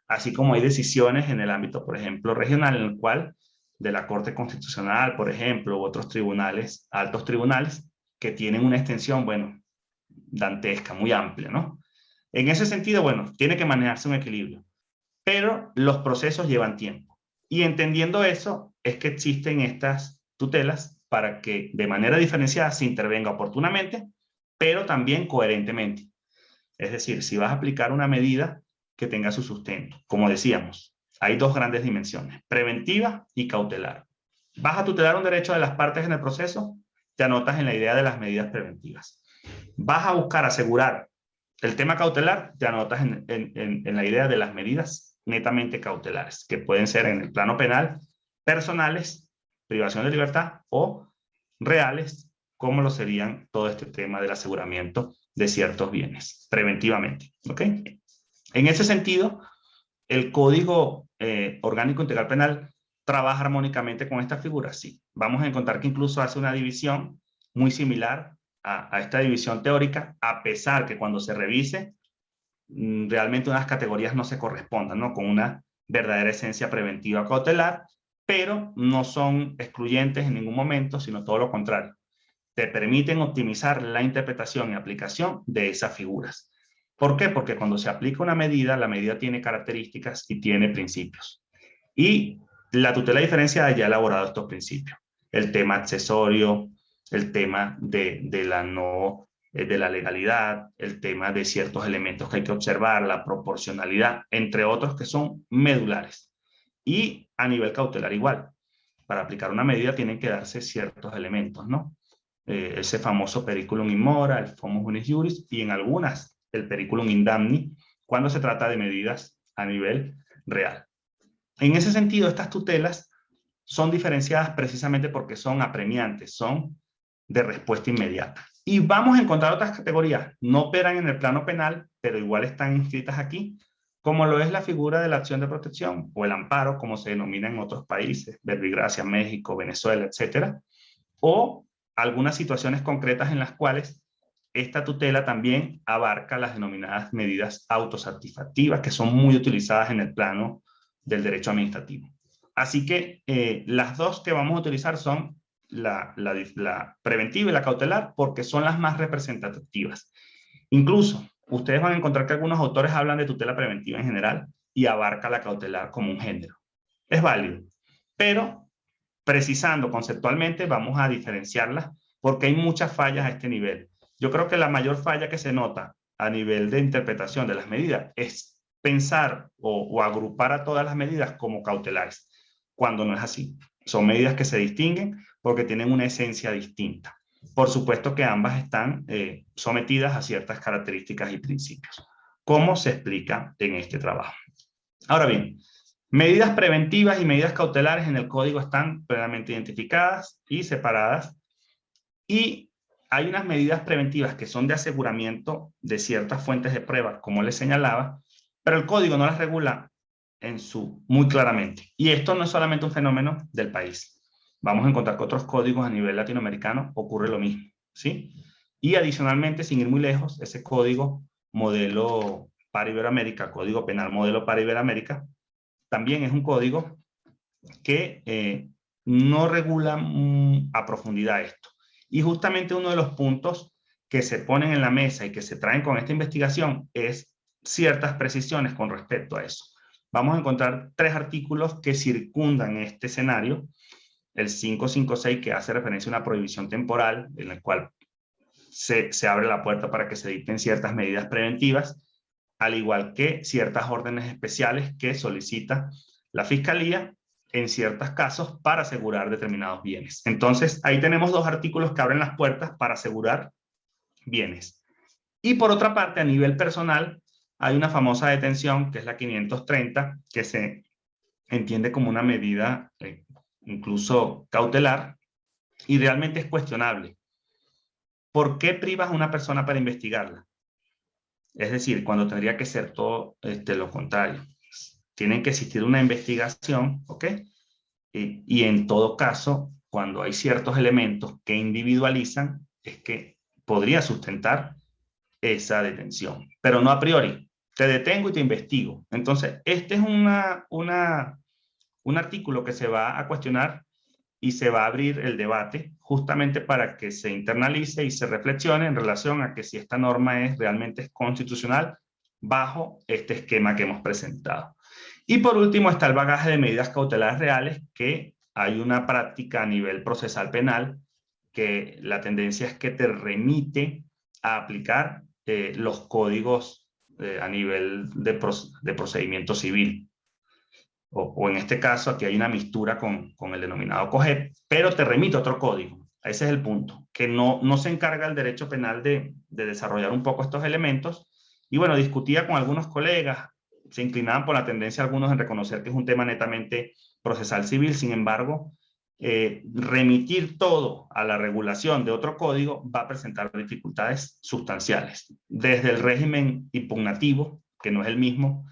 Speaker 2: Así como hay decisiones en el ámbito, por ejemplo, regional, en el cual de la Corte Constitucional, por ejemplo, u otros tribunales, altos tribunales, que tienen una extensión, bueno, dantesca, muy amplia, ¿no? En ese sentido, bueno, tiene que manejarse un equilibrio, pero los procesos llevan tiempo. Y entendiendo eso, es que existen estas tutelas para que de manera diferenciada se intervenga oportunamente, pero también coherentemente. Es decir, si vas a aplicar una medida que tenga su sustento, como decíamos, hay dos grandes dimensiones, preventiva y cautelar. ¿Vas a tutelar un derecho de las partes en el proceso? Te anotas en la idea de las medidas preventivas. ¿Vas a buscar asegurar el tema cautelar? Te anotas en la idea de las medidas netamente cautelares, que pueden ser en el plano penal, personales, privación de libertad, o reales, como lo serían todo este tema del aseguramiento de ciertos bienes, preventivamente. ¿Ok? En ese sentido, el Código Orgánico Integral Penal trabaja armónicamente con esta figura. Sí, vamos a encontrar que incluso hace una división muy similar a esta división teórica, a pesar que cuando se revise, realmente unas categorías no se correspondan, ¿no? Con una verdadera esencia preventiva cautelar, pero no son excluyentes en ningún momento, sino todo lo contrario. Te permiten optimizar la interpretación y aplicación de esas figuras. ¿Por qué? Porque cuando se aplica una medida, la medida tiene características y tiene principios. Y la tutela diferenciada ya ha elaborado estos principios. El tema accesorio, el tema de la legalidad, el tema de ciertos elementos que hay que observar, la proporcionalidad, entre otros que son medulares. Y a nivel cautelar igual. Para aplicar una medida tienen que darse ciertos elementos, ¿no? Ese famoso periculum in mora, el famoso unis juris, y en algunas el periculum in damni, cuando se trata de medidas a nivel real. En ese sentido, estas tutelas son diferenciadas precisamente porque son apremiantes, son de respuesta inmediata. Y vamos a encontrar otras categorías, no operan en el plano penal, pero igual están inscritas aquí, como lo es la figura de la acción de protección o el amparo, como se denomina en otros países, Verbigracia, México, Venezuela, etcétera, o algunas situaciones concretas en las cuales esta tutela también abarca las denominadas medidas autosatisfactivas, que son muy utilizadas en el plano del derecho administrativo. Así que las dos que vamos a utilizar son la preventiva y la cautelar, porque son las más representativas. Incluso, ustedes van a encontrar que algunos autores hablan de tutela preventiva en general y abarca la cautelar como un género. Es válido, pero precisando conceptualmente, vamos a diferenciarlas porque hay muchas fallas a este nivel. Yo creo que la mayor falla que se nota a nivel de interpretación de las medidas es pensar o agrupar a todas las medidas como cautelares, cuando no es así. Son medidas que se distinguen porque tienen una esencia distinta. por supuesto que ambas están sometidas a ciertas características y principios, como se explica en este trabajo. Ahora bien, medidas preventivas y medidas cautelares en el código están plenamente identificadas y separadas, y hay unas medidas preventivas que son de aseguramiento de ciertas fuentes de prueba, como les señalaba, pero el código no las regula muy claramente. Y esto no es solamente un fenómeno del país. Vamos a encontrar que otros códigos a nivel latinoamericano ocurre lo mismo, ¿sí? Y adicionalmente, sin ir muy lejos, ese código modelo para Iberoamérica, código penal modelo para Iberoamérica, también es un código que no regula a profundidad esto. Y justamente uno de los puntos que se ponen en la mesa y que se traen con esta investigación es ciertas precisiones con respecto a eso. Vamos a encontrar 3 artículos que circundan este escenario. El 556, que hace referencia a una prohibición temporal, en la cual se abre la puerta para que se dicten ciertas medidas preventivas, al igual que ciertas órdenes especiales que solicita la Fiscalía en ciertos casos para asegurar determinados bienes. Entonces, ahí tenemos 2 artículos que abren las puertas para asegurar bienes. Y por otra parte, a nivel personal, hay una famosa detención, que es la 530, que se entiende como una medida incluso cautelar, y realmente es cuestionable. ¿Por qué privas a una persona para investigarla? Es decir, cuando tendría que ser todo lo contrario. Tiene que existir una investigación, ¿ok? Y en todo caso, cuando hay ciertos elementos que individualizan, es que podría sustentar esa detención, pero no a priori. Te detengo y te investigo. Entonces, este es un artículo que se va a cuestionar y se va a abrir el debate justamente para que se internalice y se reflexione en relación a que si esta norma realmente es constitucional bajo este esquema que hemos presentado. Y por último está el bagaje de medidas cautelares reales, que hay una práctica a nivel procesal penal que la tendencia es que te remite a aplicar los códigos a nivel de procedimiento civil. O en este caso, aquí hay una mistura con el denominado COGEP, pero te remite a otro código. Ese es el punto, que no se encarga el derecho penal de desarrollar un poco estos elementos. Y bueno, discutía con algunos colegas, se inclinaban por la tendencia algunos en reconocer que es un tema netamente procesal civil. Sin embargo, remitir todo a la regulación de otro código va a presentar dificultades sustanciales, desde el régimen impugnativo, que no es el mismo,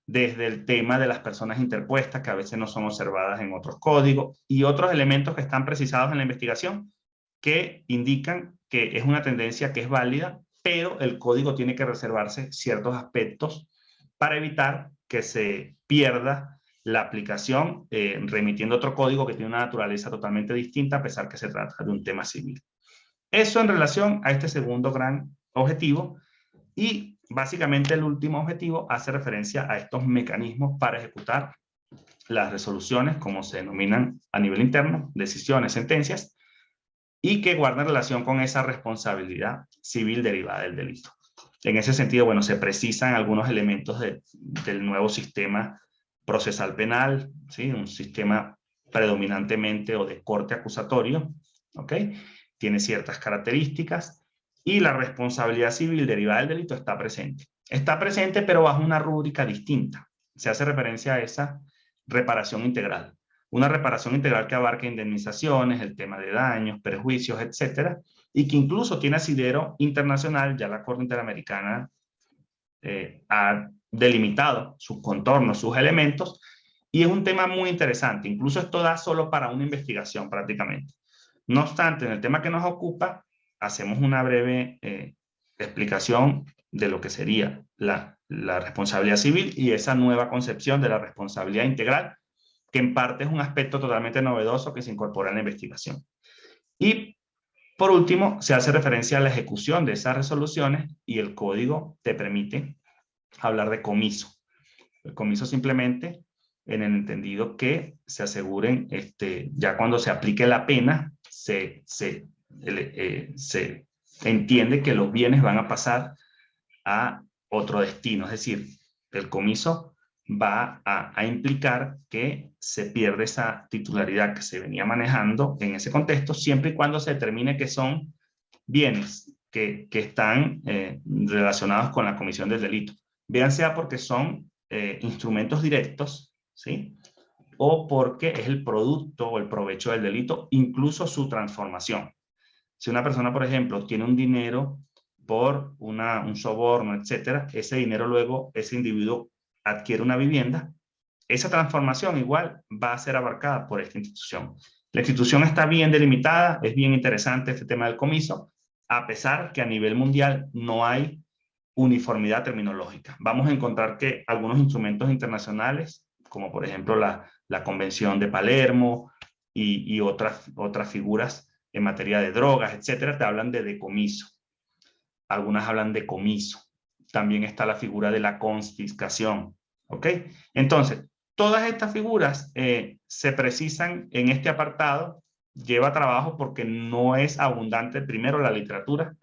Speaker 2: desde el tema de las personas interpuestas, que a veces no son observadas en otros códigos, y otros elementos que están precisados en la investigación que indican que es una tendencia que es válida, pero el código tiene que reservarse ciertos aspectos para evitar que se pierda la aplicación remitiendo otro código que tiene una naturaleza totalmente distinta, a pesar que se trata de un tema civil. Eso en relación a este segundo gran objetivo. Y básicamente el último objetivo hace referencia a estos mecanismos para ejecutar las resoluciones, como se denominan a nivel interno, decisiones, sentencias, y que guardan relación con esa responsabilidad civil derivada del delito. En ese sentido, bueno, se precisan algunos elementos del nuevo sistema procesal penal, ¿sí? Un sistema predominantemente o de corte acusatorio, ¿ok? Tiene ciertas características, y la responsabilidad civil derivada del delito está presente. Está presente, pero bajo una rúbrica distinta. Se hace referencia a esa reparación integral. Una reparación integral que abarca indemnizaciones, el tema de daños, perjuicios, etcétera, y que incluso tiene asidero internacional. Ya la Corte Interamericana ha delimitado sus contornos, sus elementos, y es un tema muy interesante. Incluso esto da solo para una investigación prácticamente. No obstante, en el tema que nos ocupa, hacemos una breve explicación de lo que sería la responsabilidad civil y esa nueva concepción de la responsabilidad integral, que en parte es un aspecto totalmente novedoso que se incorpora en la investigación. Y por último, se hace referencia a la ejecución de esas resoluciones, y el código te permite hablar de comiso. El comiso simplemente en el entendido que se aseguren, ya cuando se aplique la pena, se entiende que los bienes van a pasar a otro destino. Es decir, el comiso va a implicar que se pierde esa titularidad que se venía manejando en ese contexto, siempre y cuando se determine que son bienes que están relacionados con la comisión del delito, bien sea porque son instrumentos directos, ¿sí? O porque es el producto o el provecho del delito, incluso su transformación. Si una persona, por ejemplo, tiene un dinero por un soborno, etcétera, ese dinero luego, ese individuo adquiere una vivienda, esa transformación igual va a ser abarcada por esta institución. La institución está bien delimitada, es bien interesante este tema del comiso, a pesar que a nivel mundial no hay uniformidad terminológica. Vamos a encontrar que algunos instrumentos internacionales, como por ejemplo la Convención de Palermo y otras figuras en materia de drogas, etcétera, te hablan de decomiso. Algunas hablan de comiso. También está la figura de la confiscación. ¿Ok? Entonces, todas estas figuras se precisan en este apartado. Lleva trabajo porque no es abundante, primero, la literatura.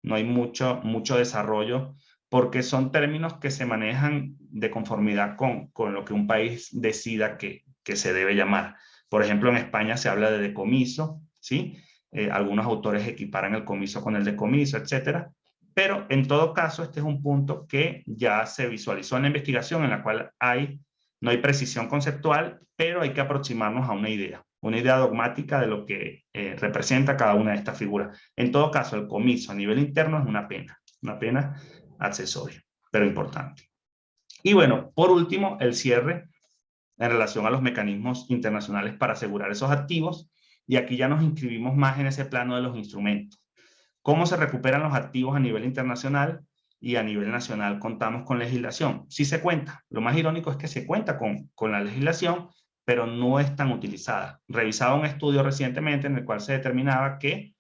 Speaker 2: No hay mucho desarrollo porque son términos que se manejan de conformidad con lo que un país decida que se debe llamar. Por ejemplo, en España se habla de decomiso, ¿sí? Algunos autores equiparan el comiso con el decomiso, etcétera. Pero en todo caso, este es un punto que ya se visualizó en la investigación, en la cual no hay precisión conceptual, pero hay que aproximarnos a una idea dogmática de lo que representa cada una de estas figuras. En todo caso, el comiso a nivel interno es una pena accesoria, pero importante. Y bueno, por último, el cierre en relación a los mecanismos internacionales para asegurar esos activos, y aquí ya nos inscribimos más en ese plano de los instrumentos. ¿Cómo se recuperan los activos a nivel internacional? Y a nivel nacional contamos con legislación. Sí se cuenta. Lo más irónico es que se cuenta con la legislación, pero no es tan utilizada. Revisaba un estudio recientemente en el cual se determinaba que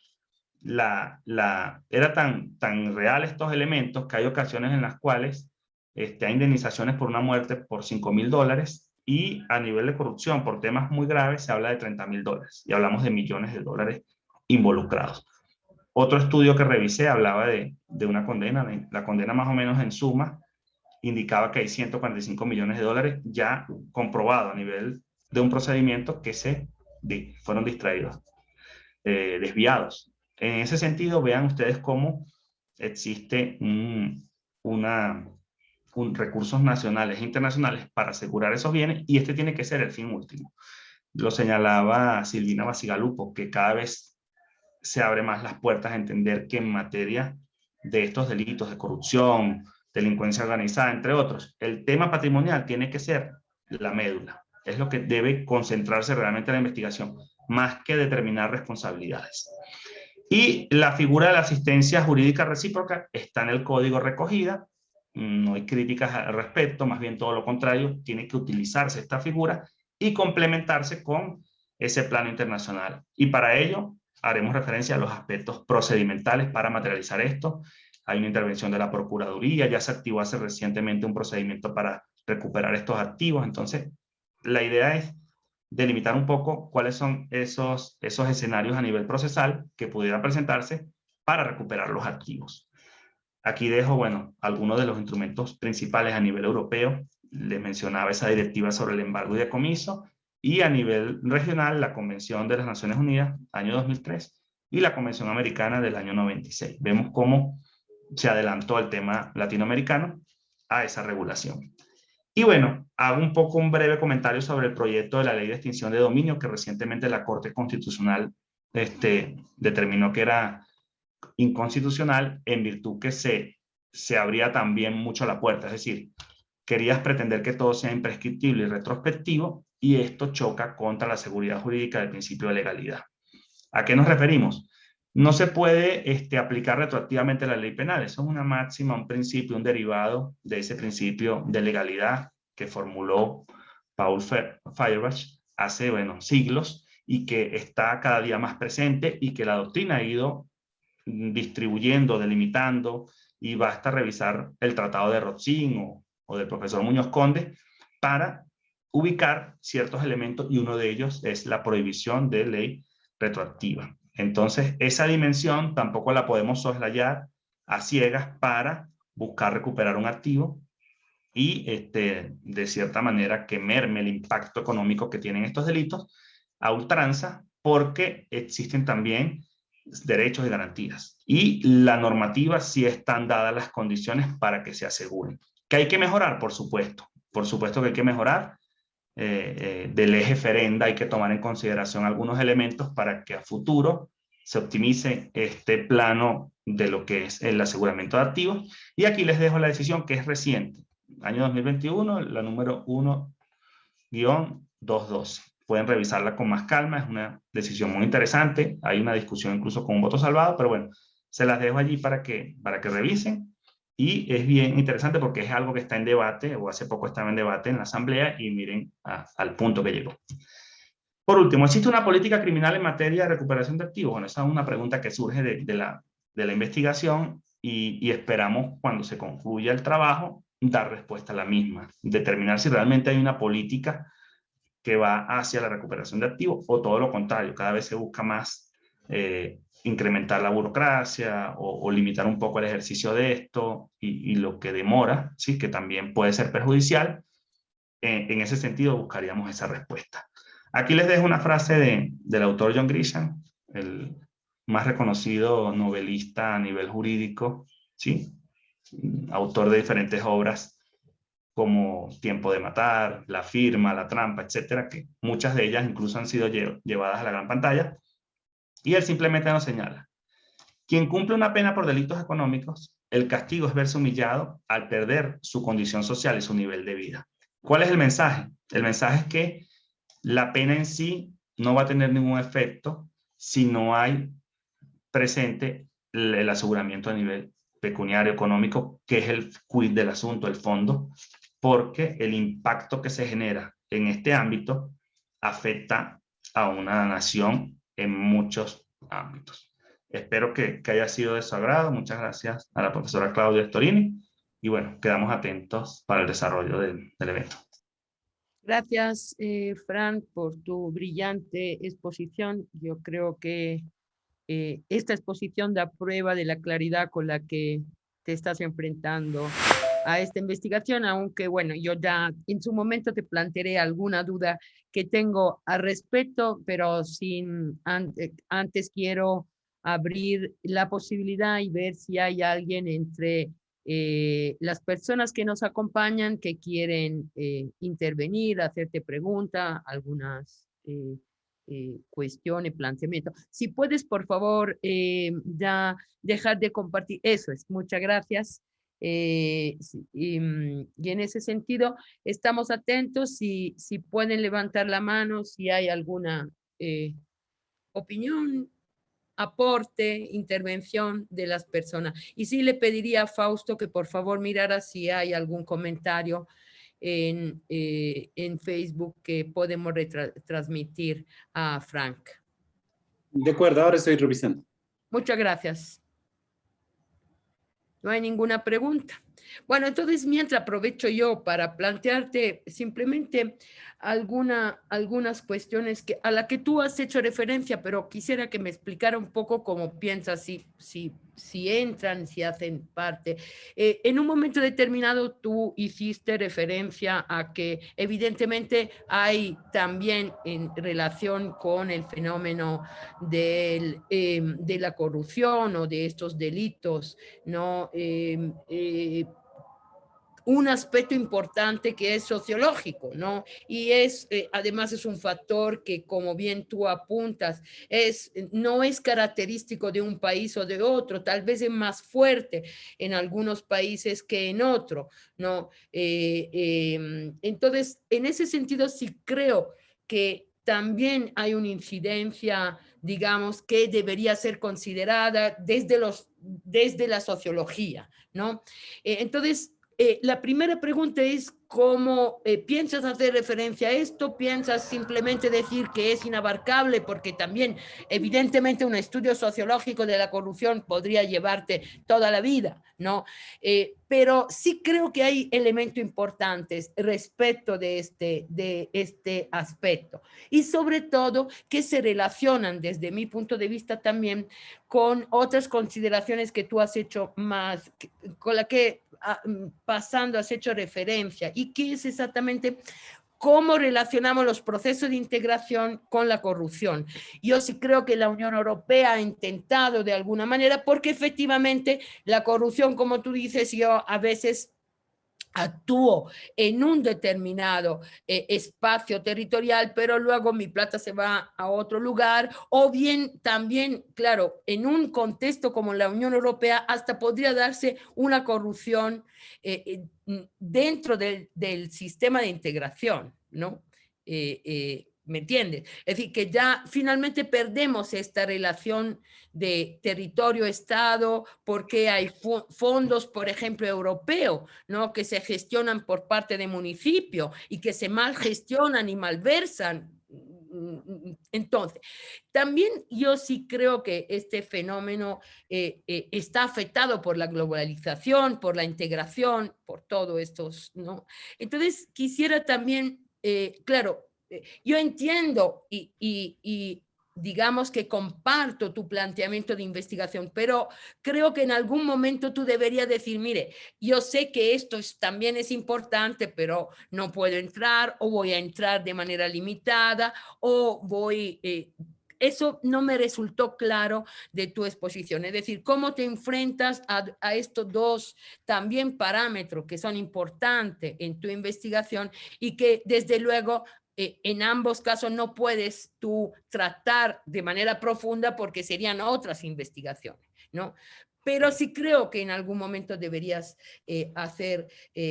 Speaker 2: era tan real estos elementos que hay ocasiones en las cuales hay indemnizaciones por una muerte por $5.000 y a nivel de corrupción por temas muy graves se habla de $30.000 y hablamos de millones de dólares involucrados. Otro estudio que revisé hablaba de una condena, la condena más o menos en suma indicaba que hay $145 millones ya comprobado a nivel de un procedimiento que fueron distraídos, desviados. En ese sentido, vean ustedes cómo existe recursos nacionales e internacionales para asegurar esos bienes, y este tiene que ser el fin último. Lo señalaba Silvina Basigalupo, que cada vez se abre más las puertas a entender que en materia de estos delitos de corrupción, delincuencia organizada, entre otros, el tema patrimonial tiene que ser la médula. Es lo que debe concentrarse realmente en la investigación, más que determinar responsabilidades. Y la figura de la asistencia jurídica recíproca está en el código recogida. No hay críticas al respecto, más bien todo lo contrario, tiene que utilizarse esta figura y complementarse con ese plano internacional. Y para ello haremos referencia a los aspectos procedimentales para materializar esto. Hay una intervención de la Procuraduría, ya se activó hace recientemente un procedimiento para recuperar estos activos. Entonces, la idea es delimitar un poco cuáles son esos escenarios a nivel procesal que pudieran presentarse para recuperar los activos. Aquí dejo, bueno, algunos de los instrumentos principales a nivel europeo. Les mencionaba esa directiva sobre el embargo y decomiso, y a nivel regional la Convención de las Naciones Unidas, año 2003, y la Convención Americana del año 96. Vemos cómo se adelantó el tema latinoamericano a esa regulación. Y bueno, hago un breve comentario sobre el proyecto de la Ley de Extinción de Dominio que recientemente la Corte Constitucional determinó que era inconstitucional en virtud que se abría también mucho la puerta. Es decir, querías pretender que todo sea imprescriptible y retrospectivo, y esto choca contra la seguridad jurídica del principio de legalidad. ¿A qué nos referimos? No se puede aplicar retroactivamente la ley penal. Eso es una máxima, un principio, un derivado de ese principio de legalidad que formuló Paul Feuerbach hace, siglos, y que está cada día más presente y que la doctrina ha ido distribuyendo, delimitando, y basta revisar el Tratado de Rothschild o del profesor Muñoz Conde para ubicar ciertos elementos, y uno de ellos es la prohibición de ley retroactiva. Entonces, esa dimensión tampoco la podemos soslayar a ciegas para buscar recuperar un activo y, de cierta manera, que merme el impacto económico que tienen estos delitos a ultranza, porque existen también derechos y garantías. Y la normativa sí están dadas las condiciones para que se aseguren. ¿Que hay que mejorar? Por supuesto que hay que mejorar. Del eje Ferenda hay que tomar en consideración algunos elementos para que a futuro se optimice este plano de lo que es el aseguramiento de activos. Y aquí les dejo la decisión que es reciente, año 2021, la número 1-212. Pueden revisarla con más calma, es una decisión muy interesante, hay una discusión incluso con un voto salvado, pero bueno, se las dejo allí para que revisen. Y es bien interesante porque es algo que está en debate, o hace poco estaba en debate en la Asamblea, y miren al punto que llegó. Por último, ¿existe una política criminal en materia de recuperación de activos? Bueno, esa es una pregunta que surge de la investigación y esperamos, cuando se concluya el trabajo, dar respuesta a la misma, determinar si realmente hay una política que va hacia la recuperación de activos o todo lo contrario, cada vez se busca más incrementar la burocracia o limitar un poco el ejercicio de esto y lo que demora, ¿sí? Que también puede ser perjudicial. En ese sentido buscaríamos esa respuesta. Aquí les dejo una frase del autor John Grisham, el más reconocido novelista a nivel jurídico, ¿sí? Autor de diferentes obras como Tiempo de Matar, La Firma, La Trampa, etcétera, que muchas de ellas incluso han sido llevadas a la gran pantalla. Y él simplemente nos señala: quien cumple una pena por delitos económicos, el castigo es verse humillado al perder su condición social y su nivel de vida. ¿Cuál es el mensaje? El mensaje es que la pena en sí no va a tener ningún efecto si no hay presente el aseguramiento a nivel pecuniario económico, que es el quid del asunto, el fondo, porque el impacto que se genera en este ámbito afecta a una nación en muchos ámbitos. Espero que haya sido de su agrado. Muchas gracias a la profesora Claudia Storini y bueno, quedamos atentos para el desarrollo del evento.
Speaker 1: Gracias, Fran, por tu brillante exposición. Yo creo que esta exposición da prueba de la claridad con la que te estás enfrentando a esta investigación, aunque bueno, yo ya en su momento te plantearé alguna duda que tengo al respecto, pero antes quiero abrir la posibilidad y ver si hay alguien entre las personas que nos acompañan que quieren intervenir, hacerte preguntas, algunas cuestiones, planteamientos. Si puedes, por favor, ya dejar de compartir. Eso es, muchas gracias. Y en ese sentido, estamos atentos si pueden levantar la mano, si hay alguna opinión, aporte, intervención de las personas. Y sí le pediría a Fausto que por favor mirara si hay algún comentario en Facebook que podemos transmitir a Frank.
Speaker 3: De acuerdo, ahora estoy revisando.
Speaker 1: Muchas gracias. No hay ninguna pregunta. Bueno, entonces mientras aprovecho yo para plantearte simplemente algunas cuestiones a las que tú has hecho referencia, pero quisiera que me explicara un poco cómo piensas, si entran, si hacen parte. En un momento determinado tú hiciste referencia a que evidentemente hay también en relación con el fenómeno de la corrupción o de estos delitos, ¿no? Un aspecto importante que es sociológico, ¿no? Y además es un factor que, como bien tú apuntas, no es característico de un país o de otro, tal vez es más fuerte en algunos países que en otro, ¿no? Entonces, en ese sentido, sí creo que también hay una incidencia, digamos, que debería ser considerada desde la sociología, ¿no? Entonces, la primera pregunta es cómo piensas hacer referencia a esto, piensas simplemente decir que es inabarcable, porque también evidentemente un estudio sociológico de la corrupción podría llevarte toda la vida, ¿no? Pero sí creo que hay elementos importantes respecto de este aspecto y sobre todo que se relacionan desde mi punto de vista también con otras consideraciones que tú has hecho más, con la que pasando has hecho referencia y que es exactamente cómo relacionamos los procesos de integración con la corrupción. Yo sí creo que la Unión Europea ha intentado de alguna manera, porque efectivamente la corrupción, como tú dices, yo a veces actúo en un determinado espacio territorial, pero luego mi plata se va a otro lugar, o bien también, claro, en un contexto como la Unión Europea, hasta podría darse una corrupción dentro del sistema de integración, ¿no? ¿Me entiendes? Es decir, que ya finalmente perdemos esta relación de territorio-estado porque hay fondos, por ejemplo, europeos, ¿no? Que se gestionan por parte de municipios y que se mal gestionan y malversan. Entonces, también yo sí creo que este fenómeno está afectado por la globalización, por la integración, por todo esto, ¿no? Entonces, quisiera también, claro, yo entiendo y digamos que comparto tu planteamiento de investigación, pero creo que en algún momento tú deberías decir, mire, yo sé que esto también es importante, pero no puedo entrar o voy a entrar de manera limitada o voy... eso no me resultó claro de tu exposición. Es decir, cómo te enfrentas a estos dos también parámetros que son importantes en tu investigación y que desde luego en ambos casos no puedes tú tratar de manera profunda porque serían otras investigaciones, ¿no? Pero sí creo que en algún momento deberías hacer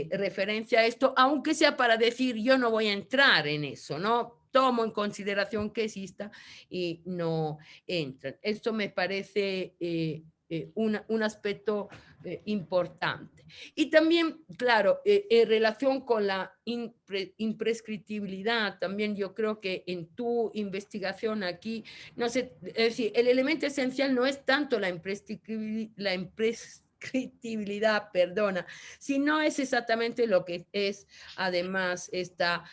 Speaker 1: referencia a esto, aunque sea para decir yo no voy a entrar en eso, ¿no? Tomo en consideración que exista y no entran. Esto me parece un aspecto importante. Y también, claro, en relación con la imprescriptibilidad, también yo creo que en tu investigación aquí, no sé, es decir, el elemento esencial no es tanto la imprescriptibilidad, perdona, sino es exactamente lo que es además esta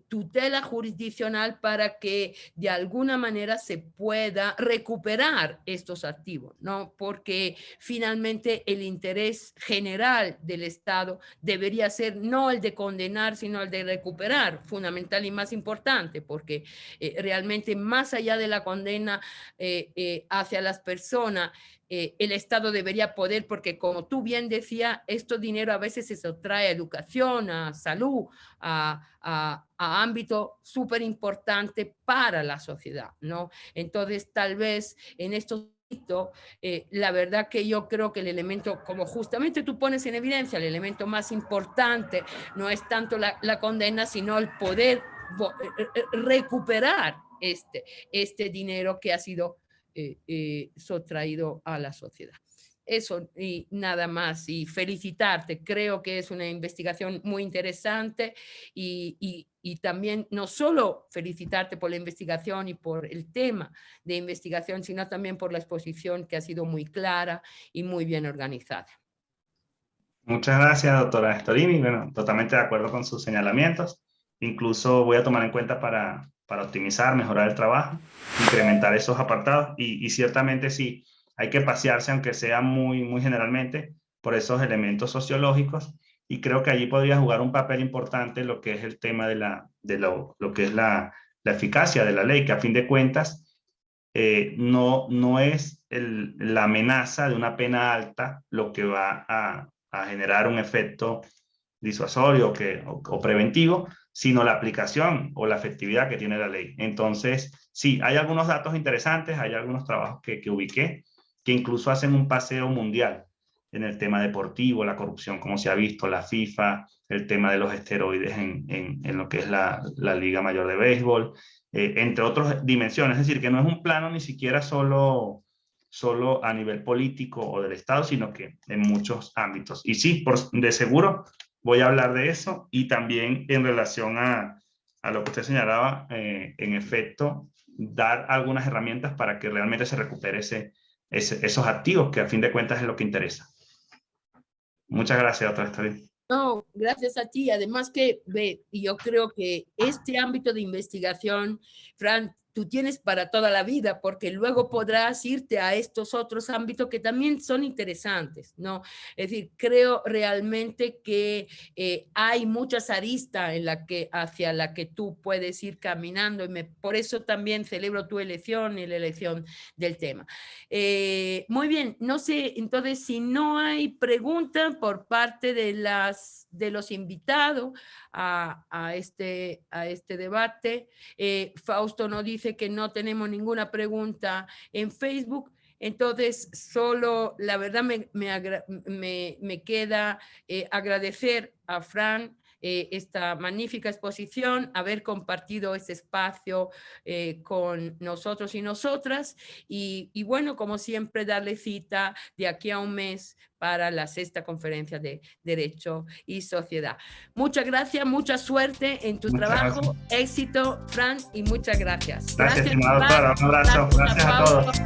Speaker 1: tutela jurisdiccional para que de alguna manera se pueda recuperar estos activos, ¿no? Porque finalmente el interés general del Estado debería ser no el de condenar, sino el de recuperar, fundamental y más importante, porque realmente más allá de la condena hacia las personas, el Estado debería poder, porque como tú bien decías, esto dinero a veces se sustrae a educación, a salud, a ámbito súper importante para la sociedad, ¿no? Entonces, tal vez en estos la verdad que yo creo que el elemento, como justamente tú pones en evidencia, el elemento más importante no es tanto la condena, sino el poder recuperar este dinero que ha sido sustraído a la sociedad. Eso y nada más, y felicitarte, creo que es una investigación muy interesante y también no solo felicitarte por la investigación y por el tema de investigación, sino también por la exposición que ha sido muy clara y muy bien organizada.
Speaker 2: Muchas gracias, doctora Storini. Bueno, totalmente de acuerdo con sus señalamientos. Incluso voy a tomar en cuenta para optimizar, mejorar el trabajo, incrementar esos apartados y ciertamente sí, hay que pasearse, aunque sea muy generalmente, por esos elementos sociológicos y creo que allí podría jugar un papel importante lo que es el tema de lo que es la eficacia de la ley, que a fin de cuentas no es la amenaza de una pena alta lo que va a generar un efecto disuasorio o preventivo, sino la aplicación o la efectividad que tiene la ley. Entonces, sí, hay algunos datos interesantes, hay algunos trabajos que ubiqué, que incluso hacen un paseo mundial en el tema deportivo, la corrupción, como se ha visto, la FIFA, el tema de los esteroides en lo que es la Liga Mayor de Béisbol, entre otras dimensiones. Es decir, que no es un plano ni siquiera solo a nivel político o del Estado, sino que en muchos ámbitos. Y sí, de seguro voy a hablar de eso y también en relación a lo que usted señalaba, en efecto, dar algunas herramientas para que realmente se recupere esos activos, que a fin de cuentas es lo que interesa. Muchas gracias, doctora Storini.
Speaker 1: No, gracias a ti. Además que yo creo que este ámbito de investigación, Fran, tú tienes para toda la vida, porque luego podrás irte a estos otros ámbitos que también son interesantes, ¿no? Es decir, creo realmente que hay muchas aristas hacia la que tú puedes ir caminando, y por eso también celebro tu elección y la elección del tema. Muy bien, no sé, entonces, si no hay preguntas por parte de los invitados a este debate, Fausto nos dice que no tenemos ninguna pregunta en Facebook. Entonces, solo la verdad me queda agradecer a Fran esta magnífica exposición, haber compartido este espacio con nosotros y nosotras, y bueno, como siempre, darle cita de aquí a un mes para la 6ª conferencia de Derecho y Sociedad. Muchas gracias, mucha suerte en tu trabajo, éxito, Fran, y muchas gracias.
Speaker 2: Gracias, estimada doctora, un abrazo, gracias a todos.